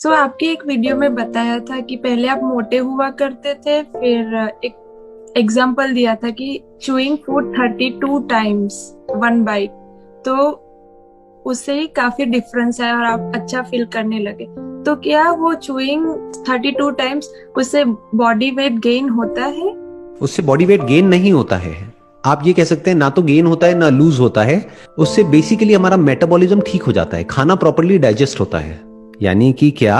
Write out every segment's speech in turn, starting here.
सो आपकी एक वीडियो में बताया था कि पहले आप मोटे हुआ करते थे, फिर एक एग्जाम्पल दिया था कि chewing food 32 times one byte, तो उससे ही काफी डिफरेंस है और आप अच्छा फील करने लगे। तो क्या वो चूइंग 32 टाइम्स उससे बॉडी वेट गेन होता है? उससे बॉडी वेट गेन नहीं होता है। आप ये कह सकते हैं ना तो गेन होता है ना लूज होता है। उससे बेसिकली हमारा मेटाबॉलिज्म ठीक हो जाता है, खाना प्रॉपर्ली डाइजेस्ट होता है। यानी कि क्या,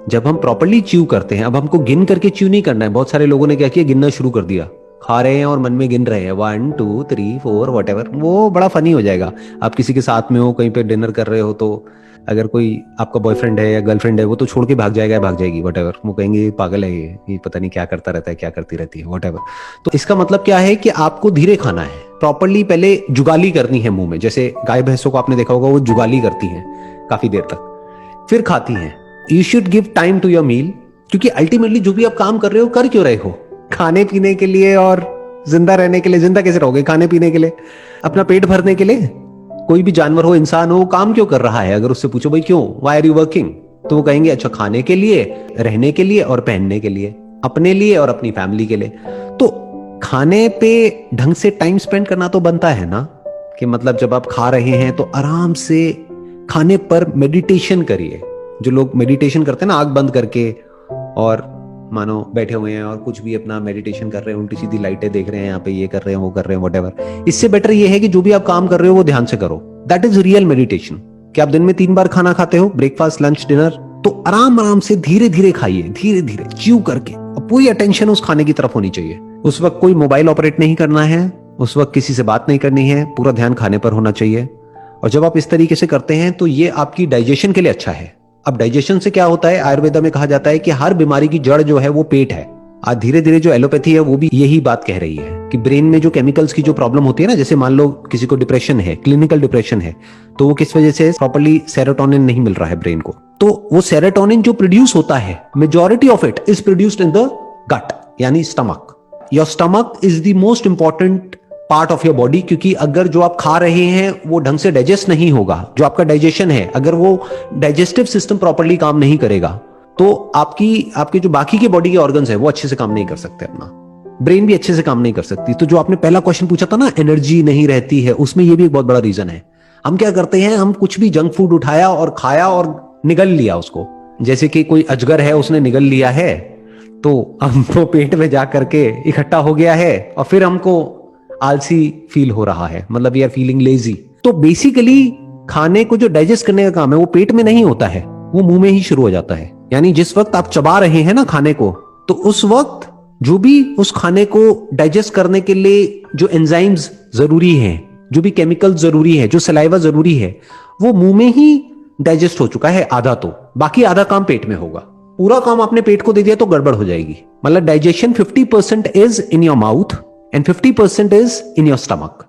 जब हम प्रॉपर्ली च्यू करते हैं, अब हमको गिन करके च्यू नहीं करना है। बहुत सारे लोगों ने क्या किया, गिनना शुरू कर दिया, खा रहे हैं और मन में गिन रहे हैं 1 2 3 4 वट एवर। वो बड़ा फनी हो जाएगा। आप किसी के साथ में हो, कहीं पे डिनर कर रहे हो, तो अगर कोई आपका बॉयफ्रेंड है या गर्लफ्रेंड है, वो तो छोड़ के भाग जाएगा या भाग जाएगी वट एवर। वो कहेंगे ये पागल है, ये पता नहीं क्या करता रहता है, क्या करती रहती है, वट एवर। तो इसका मतलब क्या है कि आपको धीरे खाना है, प्रॉपर्ली पहले जुगाली करनी है मुंह में। जैसे गाय भैंसों को आपने देखा होगा, वो जुगाली करती हैं काफी देर तक, फिर खाती हैं। You should give time to your meal, क्योंकि अल्टीमेटली जो भी आप काम कर रहे हो, कर क्यों रहे हो? खाने पीने के लिए और जिंदा रहने के लिए। जिंदा कैसे रहोगे? खाने पीने के लिए, अपना पेट भरने के लिए। कोई भी जानवर हो, इंसान हो, वो काम क्यों कर रहा है? अगर उससे पूछो भाई क्यों, व्हाई आर यू वर्किंग, तो वो कहेंगे अच्छा खाने के लिए, रहने के लिए और पहनने के लिए, अपने लिए और अपनी फैमिली के लिए। तो खाने पे ढंग से टाइम स्पेंड करना तो बनता है ना, कि मतलब जब आप खा रहे हैं तो आराम से खाने पर मेडिटेशन करिए। जो लोग मेडिटेशन करते हैं ना, आंख बंद करके और मानो बैठे हुए हैं और कुछ भी अपना मेडिटेशन कर रहे हैं, उल्टी सीधी लाइटें देख रहे हैं, यहाँ पे ये कर रहे हैं, वो कर रहे हैं, व्हाटएवर। इससे बेटर ये है कि जो भी आप काम कर रहे हो वो ध्यान से करो। That is real meditation. कि आप दिन में 3 बार खाना खाते हो, ब्रेकफास्ट लंच डिनर, तो आराम आराम से धीरे धीरे खाइए, धीरे धीरे च्यू करके। और पूरी अटेंशन उस खाने की तरफ होनी चाहिए। उस वक्त कोई मोबाइल ऑपरेट नहीं करना है, उस वक्त किसी से बात नहीं करनी है, पूरा ध्यान खाने पर होना चाहिए। और जब आप इस तरीके से करते हैं तो ये आपकी डाइजेशन के लिए अच्छा है। अब डाइजेशन से क्या होता है, आयुर्वेदा में कहा जाता है कि हर बीमारी की जड़ जो है वो पेट है। आज धीरे धीरे जो एलोपैथी है वो भी यही बात कह रही है कि ब्रेन में जो केमिकल्स की जो प्रॉब्लम होती है ना, जैसे मान लो किसी को डिप्रेशन है, क्लिनिकल डिप्रेशन है, तो वो किस वजह से, प्रॉपर्ली सेरोटोनिन नहीं मिल रहा है ब्रेन को। तो वो सेरोटोनिन जो प्रोड्यूस होता है, majority of it is produced in the gut, यानी stomach. Your stomach is the most important part of your body, क्योंकि अगर जो आप खा रहे हैं वो ढंग से डाइजेस्ट नहीं होगा, जो आपका डाइजेशन है, अगर वो डाइजेस्टिव सिस्टम प्रॉपर्ली काम नहीं करेगा, तो आपके जो बाकी के बॉडी के ऑर्गन्स है वो अच्छे से काम नहीं कर सकते, अपना ब्रेन भी अच्छे से काम नहीं कर सकती। तो जो आपने पहला क्वेश्चन पूछा था ना, एनर्जी नहीं रहती है, उसमें ये भी एक बहुत बड़ा रीजन है। हम क्या करते हैं, हम कुछ भी जंक फूड उठाया और खाया और निगल लिया उसको। जैसे कि कोई अजगर है, उसने निगल लिया है, तो हमको पेट में जा करके इकट्ठा हो गया है और फिर हमको आलसी फील हो रहा है, मतलब वी आर फीलिंग लेजी। तो बेसिकली खाने को जो डाइजेस्ट करने का काम है वो पेट में नहीं होता है, वो मुंह में ही शुरू हो जाता है। यानी जिस वक्त आप चबा रहे हैं ना खाने को, तो उस वक्त जो भी उस खाने को डाइजेस्ट करने के लिए जो एंजाइम्स जरूरी हैं, जो भी केमिकल जरूरी है, जो सलाइवा जरूरी है, वो मुंह में ही डाइजेस्ट हो चुका है आधा। तो बाकी आधा काम पेट में होगा। पूरा काम आपने पेट को दे दिया तो गड़बड़ हो जाएगी। मतलब digestion 50% is in your mouth and 50% is in your stomach.